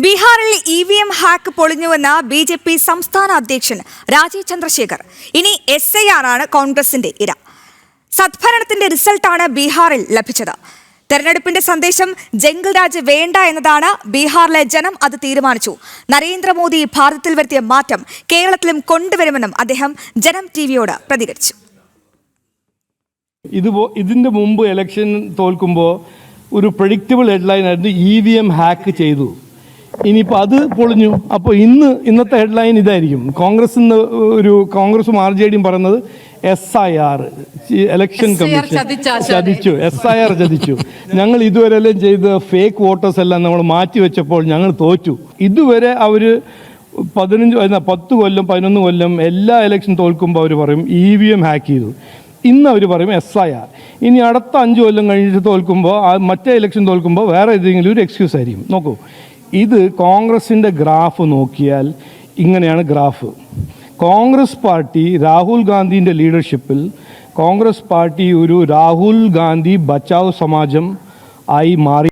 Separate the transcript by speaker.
Speaker 1: ബീഹാറിൽ EVM hack പൊളിഞ്ഞുവെന്ന് BJP സംസ്ഥാന അധ്യക്ഷൻ രാജീവ് ചന്ദ്രശേഖർ. ഇനി SIR ആണ് കോൺഗ്രസിന്റെ ഇര. സദ്ഭരണത്തിന്റെ റിസൾട്ടാണ് ബീഹാറിൽ ലഭിച്ചത്. തെരഞ്ഞെടുപ്പിന്റെ സന്ദേശം ജംഗിൾ രാജ് വേണ്ട എന്നതാണ്. ബീഹാറിലെ ജനം അത് തീരുമാനിച്ചു. നരേന്ദ്രമോദി ഭാരതത്തിൽ വരുത്തിയ മാറ്റം കേരളത്തിലും കൊണ്ടുവരുമെന്നും അദ്ദേഹം ജനം ടിവിയോട് പ്രതികരിച്ചു.
Speaker 2: ഇതിന്റെ മുമ്പ് ഇലക്ഷൻ തോൽക്കുമ്പോൾ ഒരു പ്രഡിക്റ്റബിൾ ഹെഡ്ലൈൻ ആയിരുന്നു EVM ഹാക്ക് ചെയ്തു. ഇനിയിപ്പോൾ അത് പൊളിഞ്ഞു. അപ്പോൾ ഇന്നത്തെ ഹെഡ്ലൈൻ ഇതായിരിക്കും. കോൺഗ്രസും RJDയും പറയുന്നത് SIR ഇലക്ഷൻ കമ്മീഷൻ ചതിച്ചു, SIR ചതിച്ചു. ഞങ്ങൾ ഇതുവരെല്ലാം ചെയ്ത ഫേക്ക് വോട്ടേഴ്സ് എല്ലാം നമ്മൾ മാറ്റിവെച്ചപ്പോൾ ഞങ്ങൾ തോറ്റു. ഇതുവരെ അവർ 10 കൊല്ലം 11 കൊല്ലം എല്ലാ ഇലക്ഷൻ തോൽക്കുമ്പോൾ അവർ പറയും EVM ഹാക്ക് ചെയ്തു. ഇന്ന് അവർ പറയും SIR. ഇനി അടുത്ത 5 കൊല്ലം കഴിഞ്ഞിട്ട് തോൽക്കുമ്പോൾ മറ്റേ ഇലക്ഷൻ തോൽക്കുമ്പോൾ വേറെ ഏതെങ്കിലും ഒരു എക്സ്ക്യൂസ് ആയിരിക്കും. നോക്കൂ, ഇത് കോൺഗ്രസിൻ്റെ ഗ്രാഫ് നോക്കിയാൽ ഇങ്ങനെയാണ് ഗ്രാഫ്. കോൺഗ്രസ് പാർട്ടി രാഹുൽ ഗാന്ധിൻ്റെ ലീഡർഷിപ്പിൽ കോൺഗ്രസ് പാർട്ടി ഒരു രാഹുൽ ഗാന്ധി ബച്ചാവ് സമാജം ആയി മാറി.